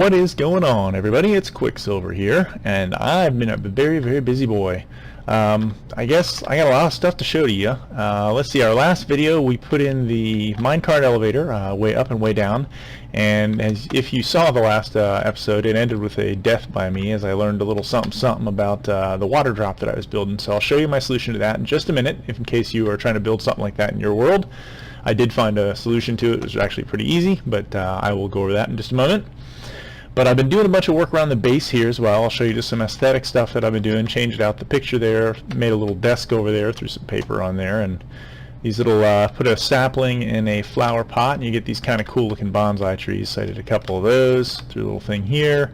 What is going on, everybody? It's Quicksilver here, and I've been a very busy boy. I guess I got a lot of stuff to show to you. Let's see, our last video we put in the minecart elevator, way up and way down, and if you saw the last episode, it ended with a death by me as I learned a little something about the water drop that I was building. So I'll show you my solution to that in just a minute, if in case you are trying to build something like that in your world. I did find a solution to it. It was actually pretty easy, but I will go over that in just a moment. But I've been doing a bunch of work around the base here as well. I'll show you just some aesthetic stuff that I've been doing. Changed out the picture there, made a little desk over there, threw some paper on there, and these little, put a sapling in a flower pot, and you get these kind of cool looking bonsai trees. So I did a couple of those, threw a little thing here.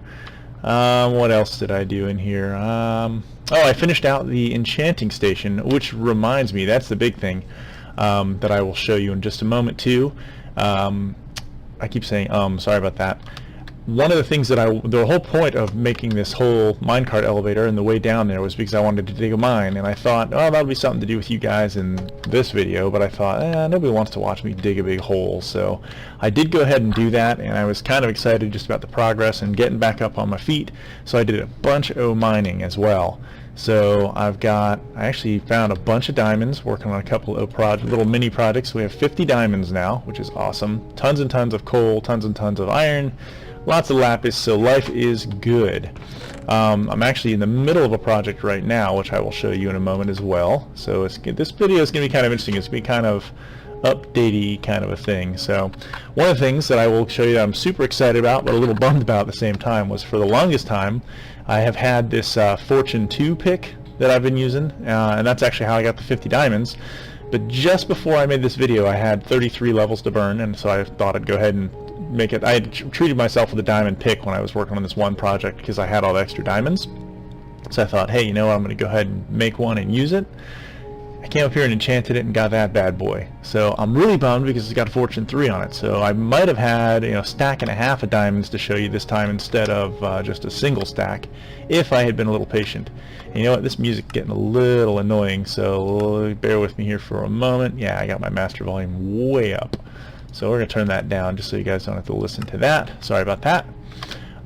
What else did I do in here? Oh, I finished out the enchanting station, which reminds me, that's the big thing that I will show you in just a moment too. I keep saying sorry about that. One of the things that the whole point of making this whole minecart elevator and the way down there was because I wanted to dig a mine, and I thought, oh, that'll be something to do with you guys in this video, but I thought, nobody wants to watch me dig a big hole. So I did go ahead and do that, and I was kind of excited just about the progress and getting back up on my feet, so I did a bunch of mining as well. So I actually found a bunch of diamonds, working on a couple of little mini projects. We have 50 diamonds now, which is awesome. Tons and tons of coal, tons and tons of iron, lots of lapis, so life is good. I'm actually in the middle of a project right now, which I will show you in a moment as well. So this video is going to be kind of interesting. It's going to be kind of updatey kind of a thing. So one of the things that I will show you that I'm super excited about, but a little bummed about at the same time, was for the longest time I have had this Fortune 2 pick that I've been using, and that's actually how I got the 50 diamonds. But just before I made this video, I had 33 levels to burn, and so I thought I'd go ahead and make it. I had treated myself with a diamond pick when I was working on this one project because I had all the extra diamonds. So I thought, hey, you know what, I'm going to go ahead and make one and use it. I came up here and enchanted it and got that bad boy. So I'm really bummed because it's got a Fortune 3 on it. So I might have had, a stack and a half of diamonds to show you this time instead of just a single stack if I had been a little patient. And you know what, this music's getting a little annoying, so bear with me here for a moment. Yeah, I got my master volume way up. So we're going to turn that down just so you guys don't have to listen to that. Sorry about that.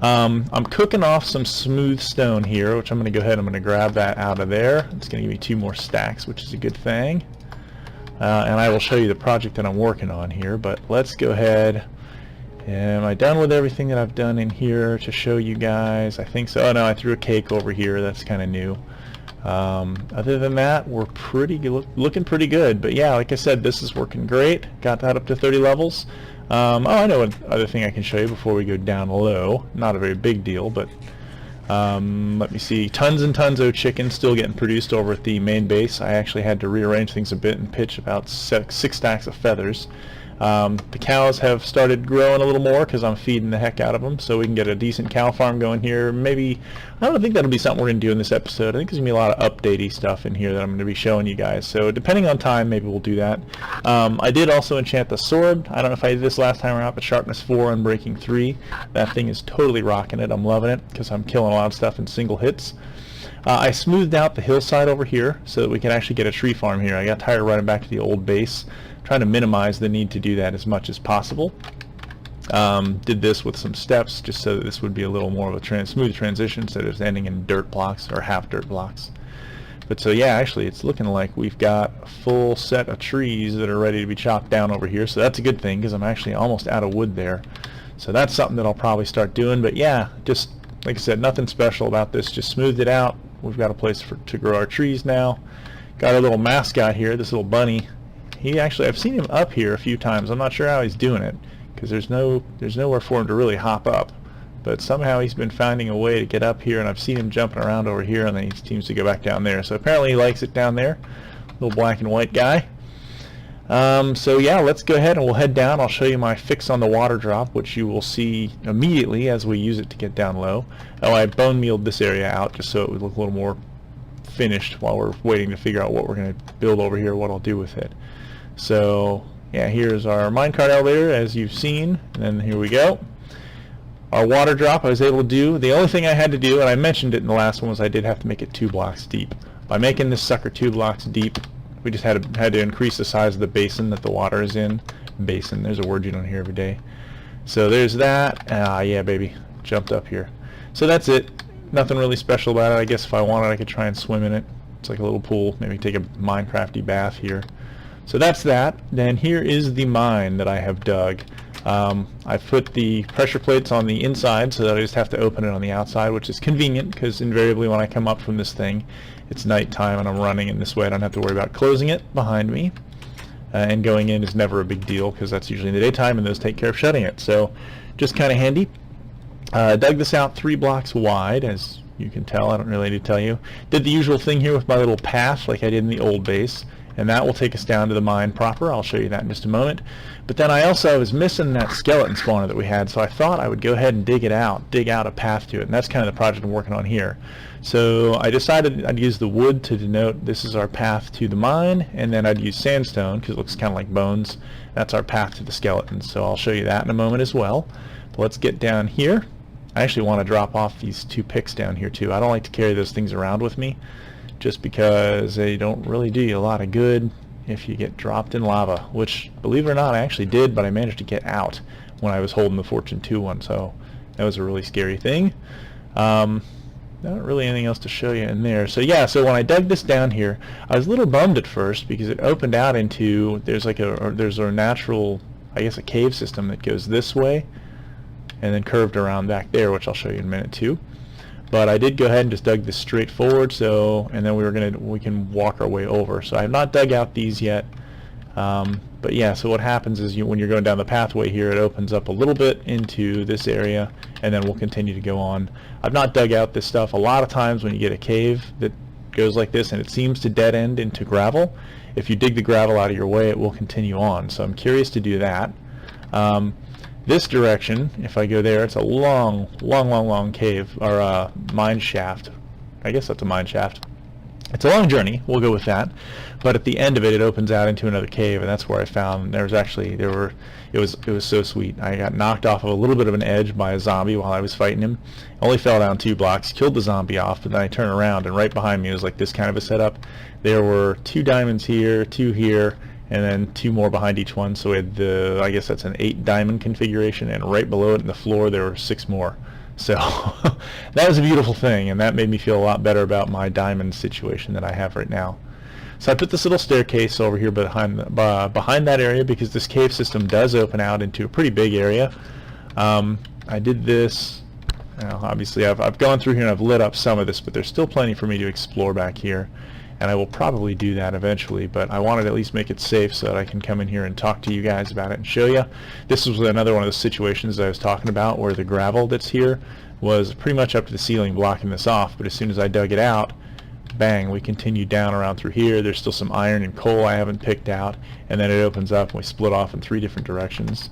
I'm cooking off some smooth stone here, which I'm going to go ahead and I'm going to grab that out of there. It's going to give me 2 more stacks, which is a good thing. And I will show you the project that I'm working on here, but let's go ahead. Am I done with everything that I've done in here to show you guys? I think so. Oh no, I threw a cake over here. That's kind of new. Other than that, we're looking pretty good. But yeah, like I said, this is working great. Got that up to 30 levels. Oh, I know another thing I can show you before we go down low. Not a very big deal, but let me see. Tons and tons of chicken still getting produced over at the main base. I actually had to rearrange things a bit and pitch about 6 stacks of feathers. The cows have started growing a little more because I'm feeding the heck out of them, so we can get a decent cow farm going here. Maybe, I don't think that'll be something we're going to do in this episode. I think there's going to be a lot of updatey stuff in here that I'm going to be showing you guys. So depending on time, maybe we'll do that. I did also enchant the sword. I don't know if I did this last time or not, but sharpness 4 and breaking 3. That thing is totally rocking it. I'm loving it because I'm killing a lot of stuff in single hits. I smoothed out the hillside over here so that we can actually get a tree farm here. I got tired of running back to the old base, trying to minimize the need to do that as much as possible. Did this with some steps just so that this would be a little more of a smooth transition instead of just ending in dirt blocks or half dirt blocks. But so yeah, actually it's looking like we've got a full set of trees that are ready to be chopped down over here, so that's a good thing because I'm actually almost out of wood there. So that's something that I'll probably start doing. But yeah, just like I said, nothing special about this, just smoothed it out. We've got a place to grow our trees now. Got our little mascot here, this little bunny. I've seen him up here a few times. I'm not sure how he's doing it because there's nowhere for him to really hop up. But somehow he's been finding a way to get up here, and I've seen him jumping around over here, and then he seems to go back down there. So apparently he likes it down there. Little black and white guy. So yeah, let's go ahead and we'll head down. I'll show you my fix on the water drop, which you will see immediately as we use it to get down low. Oh, I bone mealed this area out just so it would look a little more finished while we're waiting to figure out what we're going to build over here, what I'll do with it. So yeah, here's our minecart elevator as you've seen, and then here we go. Our water drop I was able to do. The only thing I had to do, and I mentioned it in the last one, was I did have to make it 2 blocks deep. By making this sucker 2 blocks deep, we just had to increase the size of the basin that the water is in. Basin, there's a word you don't hear every day. So there's that. Yeah, baby. jumped up here. So that's it. Nothing really special about it. I guess if I wanted, I could try and swim in it. It's like a little pool. Maybe take a Minecrafty bath here. So that's that. Then here is the mine that I have dug. I've put the pressure plates on the inside so that I just have to open it on the outside, which is convenient because invariably when I come up from this thing, it's nighttime and I'm running, and this way I don't have to worry about closing it behind me. And going in is never a big deal because that's usually in the daytime and those take care of shutting it. So just kind of handy. Dug this out 3 blocks wide, as you can tell. I don't really need to tell you. Did the usual thing here with my little path like I did in the old base, and that will take us down to the mine proper. I'll show you that in just a moment. But then I was missing that skeleton spawner that we had, so I thought I would go ahead and dig out a path to it, and that's kind of the project I'm working on here. So I decided I'd use the wood to denote this is our path to the mine, and then I'd use sandstone because it looks kind of like bones. That's our path to the skeletons, so I'll show you that in a moment as well. But let's get down here. I actually want to drop off these 2 picks down here too. I don't like to carry those things around with me just because they don't really do you a lot of good if you get dropped in lava, which, believe it or not, I actually did, but I managed to get out when I was holding the Fortune 2 one, so that was a really scary thing. Not really anything else to show you in there. So yeah, so when I dug this down here, I was a little bummed at first because it opened out into, there's a natural, I guess, a cave system that goes this way and then curved around back there, which I'll show you in a minute too. But I did go ahead and just dug this straight forward, so, and then we can walk our way over. So I have not dug out these yet. But yeah, so what happens is when you're going down the pathway here, it opens up a little bit into this area, and then we'll continue to go on. I've not dug out this stuff. A lot of times when you get a cave that goes like this and it seems to dead end into gravel, if you dig the gravel out of your way, it will continue on. So I'm curious to do that. This direction, if I go there, it's a long cave, or mine shaft. I guess that's a mine shaft. It's a long journey, we'll go with that, but at the end of it, it opens out into another cave, and that's where I found it was so sweet. I got knocked off of a little bit of an edge by a zombie while I was fighting him. I only fell down 2 blocks, killed the zombie off, but then I turned around, and right behind me was like this kind of a setup. There were 2 diamonds here, 2 here, and then 2 more behind each one, so we had I guess that's an 8 diamond configuration, and right below it in the floor there were 6 more. So that was a beautiful thing, and that made me feel a lot better about my diamond situation that I have right now. So I put this little staircase over here behind that area because this cave system does open out into a pretty big area. I did this, obviously I've gone through here and I've lit up some of this, but there's still plenty for me to explore back here, and I will probably do that eventually, but I wanted to at least make it safe so that I can come in here and talk to you guys about it and show you. This was another one of the situations I was talking about where the gravel that's here was pretty much up to the ceiling blocking this off, but as soon as I dug it out, bang, we continued down around through here. There's still some iron and coal I haven't picked out, and then it opens up and we split off in 3 different directions.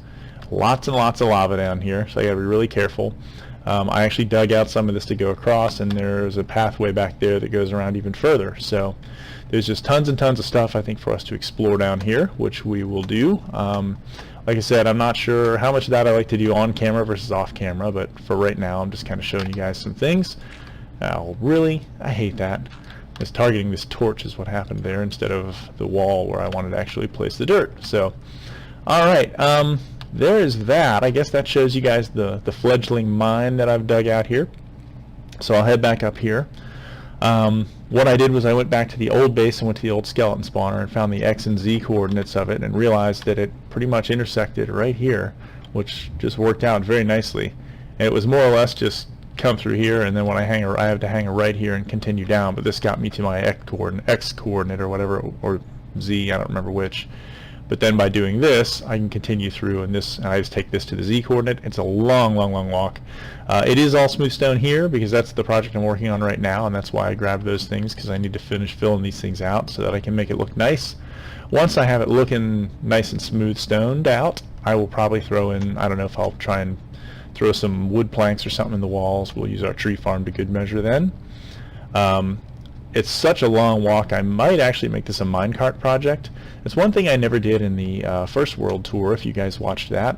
Lots and lots of lava down here, so I gotta be really careful. I actually dug out some of this to go across, and there's a pathway back there that goes around even further. So there's just tons and tons of stuff I think for us to explore down here, which we will do. Like I said, I'm not sure how much of that I like to do on camera versus off camera, but for right now I'm just kind of showing you guys some things. Really, I hate that. It's targeting this torch is what happened there instead of the wall where I wanted to actually place the dirt. So, alright, there is that. I guess that shows you guys the fledgling mine that I've dug out here. So I'll head back up here. What I did was I went back to the old base and went to the old skeleton spawner and found the X and Z coordinates of it and realized that it pretty much intersected right here, which just worked out very nicely. And it was more or less just come through here, and then when I have to hang a right here and continue down, but this got me to my X coordinate or whatever, or Z, I don't remember which. But then by doing this, I can continue through, and I just take this to the Z coordinate. It's a long walk. It is all smooth stone here because that's the project I'm working on right now, and that's why I grabbed those things, because I need to finish filling these things out so that I can make it look nice. Once I have it looking nice and smooth stoned out, I will probably throw in, I don't know if I'll try and throw some wood planks or something in the walls. We'll use our tree farm to good measure then. It's such a long walk, I might actually make this a minecart project. It's one thing I never did in the first World Tour, if you guys watched that.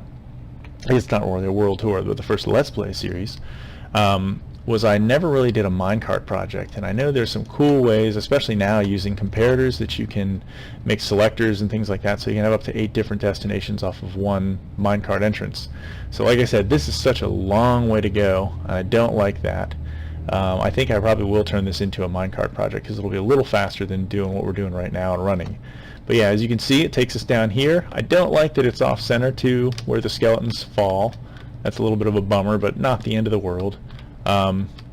It's not really a World Tour, but the first Let's Play series. was I never really did a minecart project, and I know there's some cool ways, especially now using comparators, that you can make selectors and things like that, so you can have up to 8 different destinations off of one minecart entrance. So like I said, this is such a long way to go, and I don't like that. I think I probably will turn this into a minecart project because it'll be a little faster than doing what we're doing right now and running. But yeah, as you can see, it takes us down here. I don't like that it's off center to where the skeletons fall. That's a little bit of a bummer, but not the end of the world.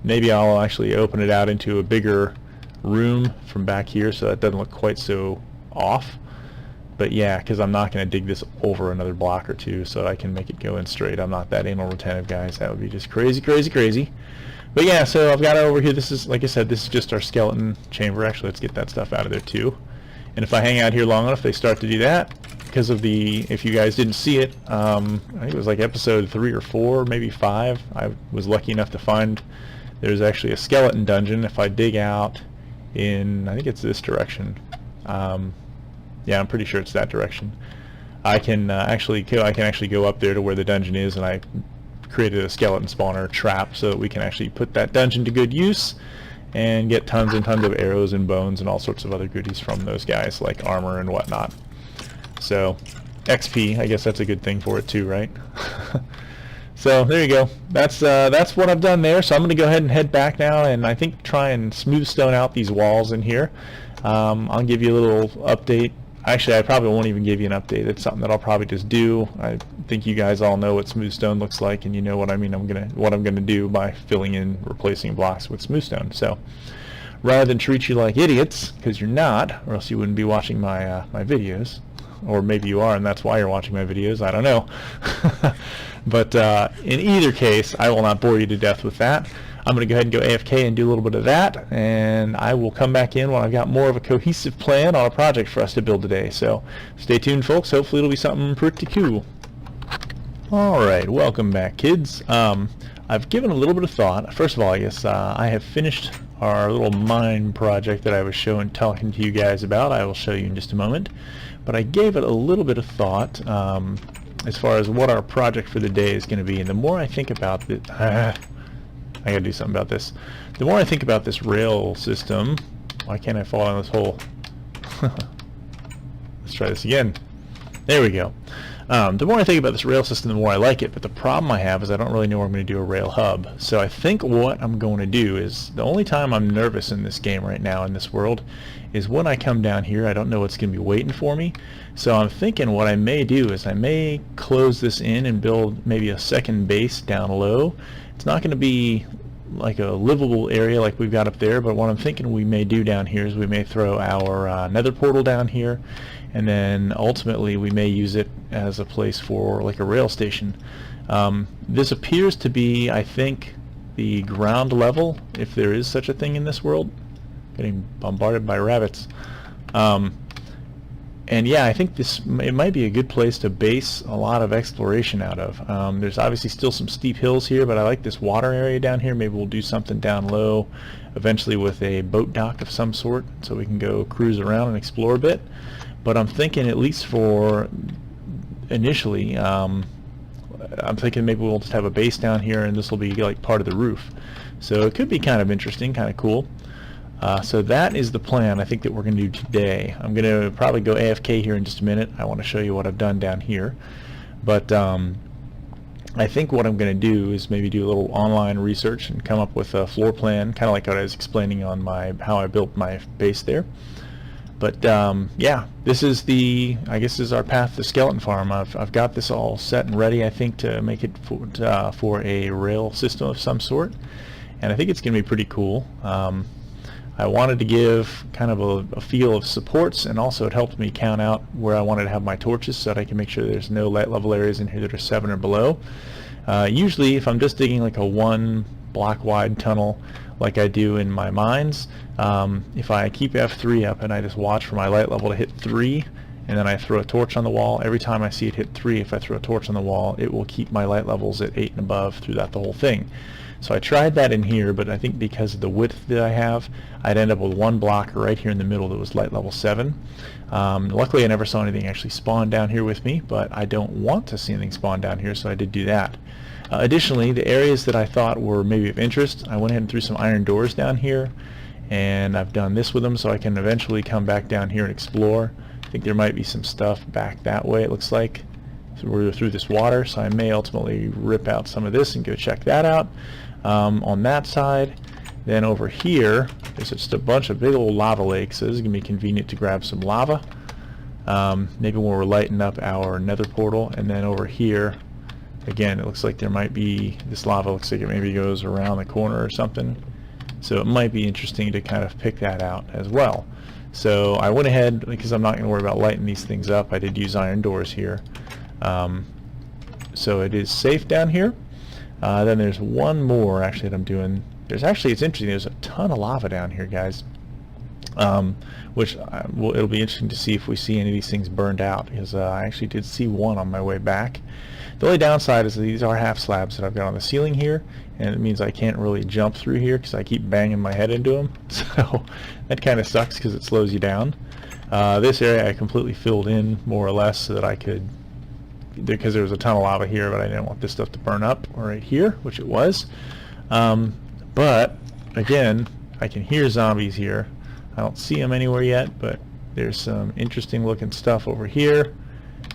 Maybe I'll actually open it out into a bigger room from back here so that doesn't look quite so off. But yeah, because I'm not going to dig this over another block or two so I can make it go in straight. I'm not that anal retentive, guys. That would be just crazy, crazy, crazy. But yeah, so I've got it over here. This is, like I said, this is just our skeleton chamber. Actually, let's get that stuff out of there too. And if I hang out here long enough, they start to do that. Because of the, if you guys didn't see it, I think it was like episode 3 or 4, maybe 5. I was lucky enough to find there's actually a skeleton dungeon. If I dig out in, I think it's this direction. Yeah, I'm pretty sure it's that direction. I can actually go up there to where the dungeon is, and I created a skeleton spawner trap so that we can actually put that dungeon to good use and get tons and tons of arrows and bones and all sorts of other goodies from those guys, like armor and whatnot. So XP, I guess that's a good thing for it too, right? So there you go. That's what I've done there. So I'm going to go ahead and head back now, and I think try and smooth stone out these walls in here. I'll give you a little update. Actually, I probably won't even give you an update. It's something that I'll probably just do. I think you guys all know what smooth stone looks like, and you know what I mean. What I'm gonna do by filling in, replacing blocks with smooth stone. So rather than treat you like idiots, because you're not, or else you wouldn't be watching my my videos, or maybe you are, and that's why you're watching my videos. I don't know. But in either case, I will not bore you to death with that. I'm going to go ahead and go AFK and do a little bit of that, and I will come back in when I've got more of a cohesive plan on a project for us to build today. So stay tuned, folks. Hopefully it'll be something pretty cool. Alright, welcome back, kids. I've given a little bit of thought. First of all, I guess I have finished our little mine project that I was talking to you guys about. I will show you in just a moment. But I gave it a little bit of thought as far as what our project for the day is going to be. And the more I think about it, I gotta do something about this. The more I think about this rail system, why can't I fall down this hole? Let's try this again. There we go. The more I think about this rail system, the more I like it, but the problem I have is I don't really know where I'm going to do a rail hub. So I think what I'm going to do is, the only time I'm nervous in this game right now, in this world, is when I come down here. I don't know what's going to be waiting for me. So I'm thinking what I may do is I may close this in and build maybe a second base down low. It's not going to be like a livable area like we've got up there, but what I'm thinking we may do down here is we may throw our nether portal down here, and then ultimately we may use it as a place for like a rail station. This appears to be, I think, the ground level, if there is such a thing in this world. Getting bombarded by rabbits. And yeah, I think it might be a good place to base a lot of exploration out of. There's obviously still some steep hills here, but I like this water area down here. Maybe we'll do something down low eventually with a boat dock of some sort so we can go cruise around and explore a bit. But I'm thinking, at least for initially, I'm thinking maybe we'll just have a base down here and this will be like part of the roof. So it could be kind of interesting, kind of cool. So that is the plan I think that we're going to do today. I'm going to probably go AFK here in just a minute. I want to show you what I've done down here. But I think what I'm going to do is maybe do a little online research and come up with a floor plan, kind of like what I was explaining on how I built my base there. But yeah, this is I guess this is our path to Skeleton Farm. I've got this all set and ready, I think, to make it for a rail system of some sort. And I think it's going to be pretty cool. I wanted to give kind of a feel of supports, and also it helped me count out where I wanted to have my torches so that I can make sure there's no light level areas in here that are 7 or below. Usually if I'm just digging like a 1 block wide tunnel like I do in my mines, if I keep F3 up and I just watch for my light level to hit 3, and then I throw a torch on the wall, every time I see it hit 3, if I throw a torch on the wall, it will keep my light levels at 8 and above throughout the whole thing. So I tried that in here, but I think because of the width that I have, I'd end up with 1 block right here in the middle that was light level 7. Luckily I never saw anything actually spawn down here with me, but I don't want to see anything spawn down here, so I did do that. Additionally, the areas that I thought were maybe of interest, I went ahead and threw some iron doors down here, and I've done this with them so I can eventually come back down here and explore. I think there might be some stuff back that way, it looks like. So we're through this water, so I may ultimately rip out some of this and go check that out. On that side, then over here, there's just a bunch of big old lava lakes, so this is going to be convenient to grab some lava. Maybe when we're lighting up our nether portal. And then over here, again, it looks like there might be, this lava looks like it maybe goes around the corner or something. So it might be interesting to kind of pick that out as well. So I went ahead, because I'm not going to worry about lighting these things up, I did use iron doors here. So it is safe down here. Then there's one more actually that I'm doing. There's actually, it's interesting, there's a ton of lava down here, guys. Which it'll be interesting to see if we see any of these things burned out, because I actually did see one on my way back. The only downside is that these are half slabs that I've got on the ceiling here, and it means I can't really jump through here because I keep banging my head into them. So that kind of sucks because it slows you down. This area I completely filled in more or less so that I could, because there was a ton of lava here, but I didn't want this stuff to burn up right here, which it was. But again, I can hear zombies here. I don't see them anywhere yet, but there's some interesting looking stuff over here.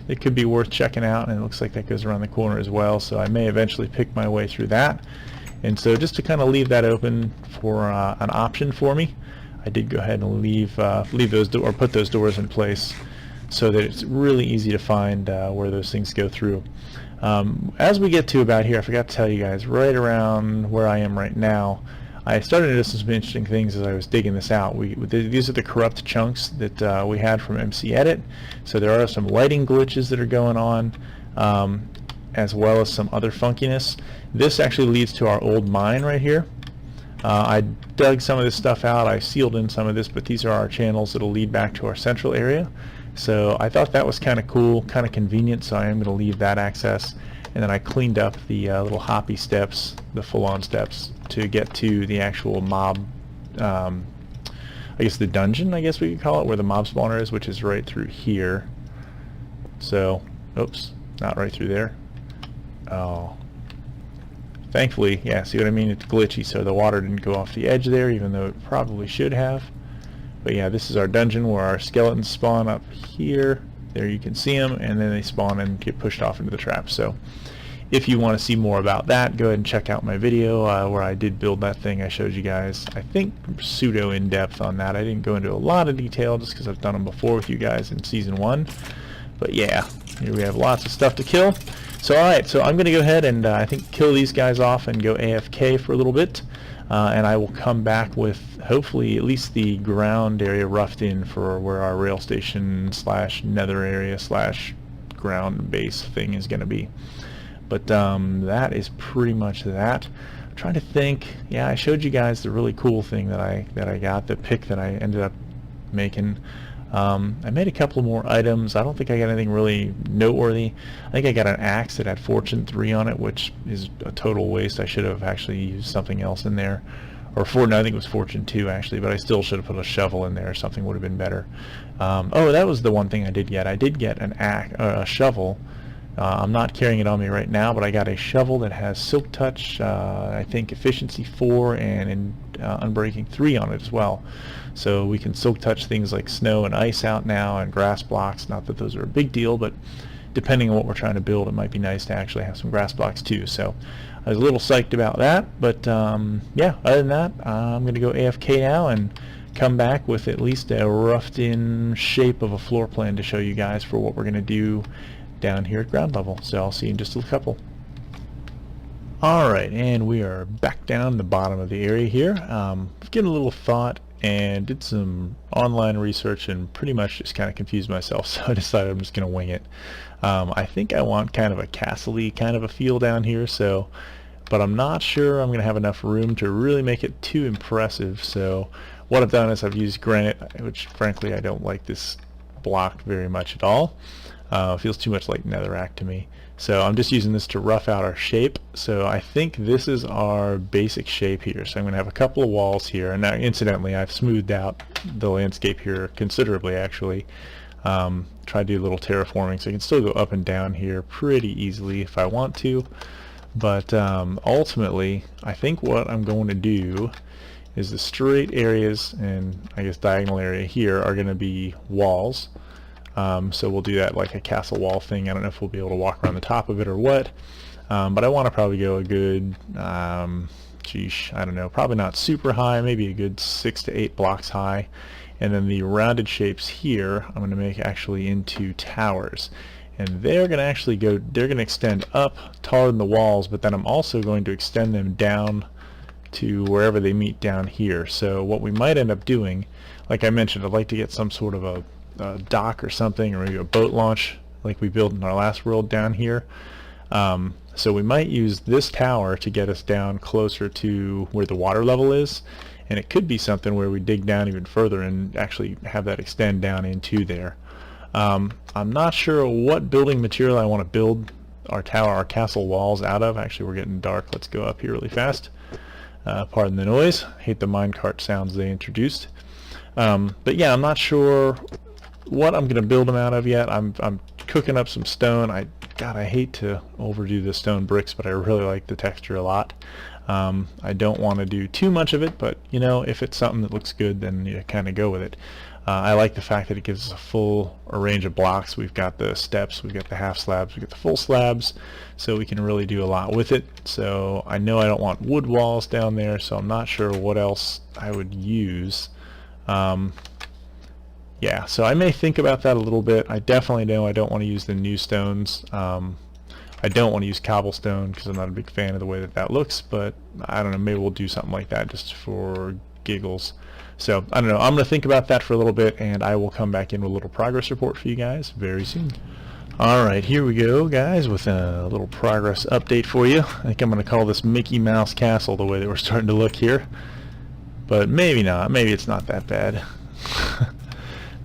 It could be worth checking out, and it looks like that goes around the corner as well, so I may eventually pick my way through that. And so just to kind of leave that open for an option for me, I did go ahead and leave those or put those doors in place so that it's really easy to find where those things go through. As we get to about here, I forgot to tell you guys, right around where I am right now, I started noticing some interesting things as I was digging this out. These are the corrupt chunks that we had from MC Edit. So there are some lighting glitches that are going on, as well as some other funkiness. This actually leads to our old mine right here. I dug some of this stuff out. I sealed in some of this, but these are our channels that will lead back to our central area. So I thought that was kind of cool, kind of convenient, so I am going to leave that access. And then I cleaned up the little hoppy steps, the full-on steps, to get to the actual mob, I guess the dungeon, I guess we could call it, where the mob spawner is, which is right through here. So, oops, not right through there. Oh. Thankfully, yeah, see what I mean? It's glitchy, so the water didn't go off the edge there, even though it probably should have. But yeah, this is our dungeon where our skeletons spawn up here. There you can see them, and then they spawn and get pushed off into the trap. So if you want to see more about that, go ahead and check out my video where I did build that thing. I showed you guys, I think, pseudo in-depth on that. I didn't go into a lot of detail just because I've done them before with you guys in Season 1. But yeah, here we have lots of stuff to kill. So alright, so I'm going to go ahead and I think kill these guys off and go AFK for a little bit. And I will come back with hopefully at least the ground area roughed in for where our rail station / nether area / ground base thing is going to be. But that is pretty much that. I'm trying to think. Yeah, I showed you guys the really cool thing that I got, the pick that I ended up making. I made a couple more items. I don't think I got anything really noteworthy. I think I got an axe that had Fortune 3 on it, which is a total waste. I should have actually used something else in there. Or no, I think it was Fortune 2 actually, but I still should have put a shovel in there or something would have been better. Oh, that was the one thing I did get. I did get an a shovel. I'm not carrying it on me right now, but I got a shovel that has Silk Touch, I think Efficiency 4 and Unbreaking 3 on it as well. So we can Silk Touch things like snow and ice out now and grass blocks. Not that those are a big deal, but depending on what we're trying to build, it might be nice to actually have some grass blocks too. So I was a little psyched about that, but yeah, other than that, I'm going to go AFK now and come back with at least a roughed in shape of a floor plan to show you guys for what we're going to do down here at ground level. So I'll see you in just a couple. Alright, and we are back down the bottom of the area here. Given a little thought and did some online research and pretty much just kind of confused myself, so I decided I'm just going to wing it. I think I want kind of a castle-y kind of a feel down here, so, but I'm not sure I'm going to have enough room to really make it too impressive. So what I've done is I've used granite, which frankly I don't like this block very much at all. It feels too much like netherrack to me. So I'm just using this to rough out our shape. So I think this is our basic shape here. So I'm going to have a couple of walls here. And now, incidentally, I've smoothed out the landscape here considerably, actually. Try to do a little terraforming so I can still go up and down here pretty easily if I want to. But ultimately, I think what I'm going to do is the straight areas and I guess diagonal area here are going to be walls. So we'll do that like a castle wall thing. I don't know if we'll be able to walk around the top of it or what, but I want to probably go a good, geesh, I don't know, probably not super high, maybe a good 6 to 8 blocks high. And then the rounded shapes here I'm going to make actually into towers. And they're going to actually go, they're going to extend up taller than the walls, but then I'm also going to extend them down to wherever they meet down here. So what we might end up doing, like I mentioned, I'd like to get some sort of a dock or something, or maybe a boat launch like we built in our last world down here. So we might use this tower to get us down closer to where the water level is, and it could be something where we dig down even further and actually have that extend down into there. I'm not sure what building material I want to build our tower, our castle walls out of. Actually, we're getting dark. Let's go up here really fast. Pardon the noise. Hate the minecart sounds they introduced. But yeah, I'm not sure what I'm going to build them out of yet. I'm cooking up some stone. God, I hate to overdo the stone bricks, but I really like the texture a lot. I don't want to do too much of it, but you know, if it's something that looks good, then you kind of go with it. I like the fact that it gives us a full range of blocks. We've got the steps, we've got the half slabs, we've got the full slabs, so we can really do a lot with it. So I know I don't want wood walls down there, so I'm not sure what else I would use. Yeah, so I may think about that a little bit. I definitely know I don't want to use the new stones. I don't want to use cobblestone because I'm not a big fan of the way that that looks, but I don't know, maybe we'll do something like that just for giggles. So I don't know, I'm going to think about that for a little bit, and I will come back in with a little progress report for you guys very soon. Alright, here we go guys with a little progress update for you. I think I'm going to call this Mickey Mouse Castle the way that we're starting to look here, but maybe not, maybe it's not that bad.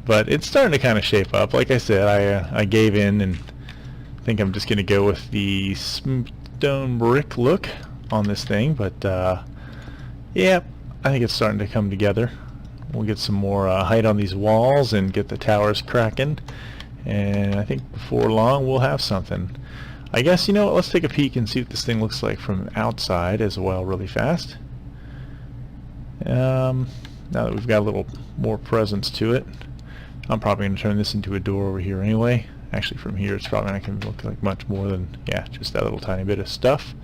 But it's starting to kind of shape up. Like I said, I gave in and think I'm just going to go with the stone brick look on this thing, but yeah, I think it's starting to come together. We'll get some more height on these walls and get the towers cracking, and I think before long we'll have something. I guess, you know what, let's take a peek and see what this thing looks like from outside as well really fast. Now that we've got a little more presence to it, I'm probably going to turn this into a door over here anyway. Actually, from here it's probably not going to look like much more than, yeah, just that little tiny bit of stuff.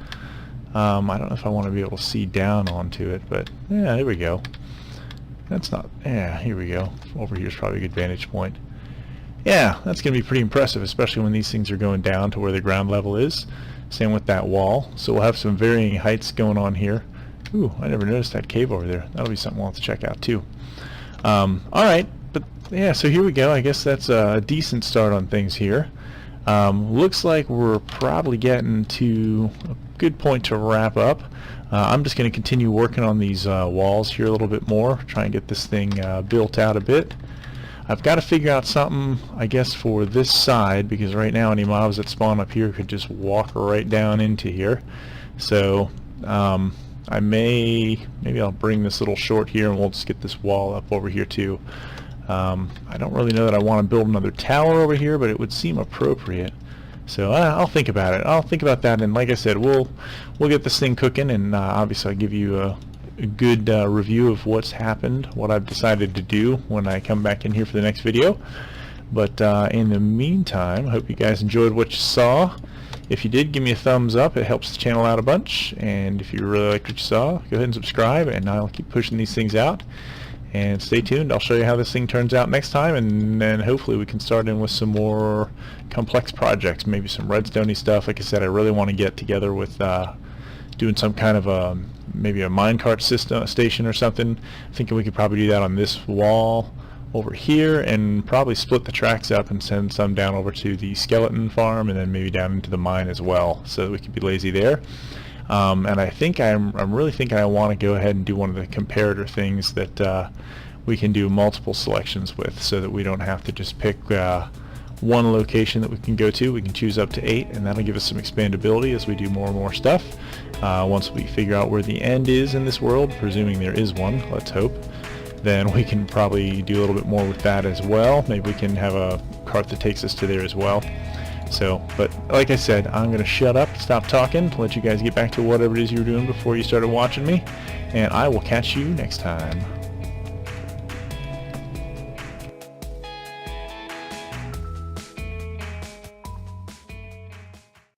I don't know if I want to be able to see down onto it, but yeah, there we go. That's not, yeah, here we go. Over here is probably a good vantage point. Yeah, that's going to be pretty impressive, especially when these things are going down to where the ground level is. Same with that wall. So we'll have some varying heights going on here. Ooh, I never noticed that cave over there. That'll be something we'll have to check out too. Alright, but yeah, so here we go. I guess that's a decent start on things here. Looks like we're probably getting to a good point to wrap up. I'm just going to continue working on these walls here a little bit more, try and get this thing built out a bit. I've got to figure out something, I guess, for this side, because right now any mobs that spawn up here could just walk right down into here. So maybe I'll bring this little short here and we'll just get this wall up over here too. I don't really know that I want to build another tower over here, but it would seem appropriate. So I'll think about it. I'll think about that, and like I said, we'll get this thing cooking, and obviously I'll give you a good review of what's happened, what I've decided to do when I come back in here for the next video. But in the meantime, I hope you guys enjoyed what you saw. If you did, give me a thumbs up. It helps the channel out a bunch. And if you really liked what you saw, go ahead and subscribe, and I'll keep pushing these things out. And stay tuned. I'll show you how this thing turns out next time, and then hopefully we can start in with some more complex projects, maybe some redstone-y stuff. Like I said, I really want to get together with doing some kind of maybe a minecart system station or something. Thinking we could probably do that on this wall over here, and probably split the tracks up and send some down over to the skeleton farm, and then maybe down into the mine as well, so that we could be lazy there. And I think I'm really thinking I want to go ahead and do one of the comparator things that we can do multiple selections with, so that we don't have to just pick one location that we can go to. We can choose up to 8, and that'll give us some expandability as we do more and more stuff. Once we figure out where the end is in this world, presuming there is one, let's hope, then we can probably do a little bit more with that as well. Maybe we can have a cart that takes us to there as well. So, but like I said, I'm going to shut up, stop talking, let you guys get back to whatever it is you were doing before you started watching me, and I will catch you next time.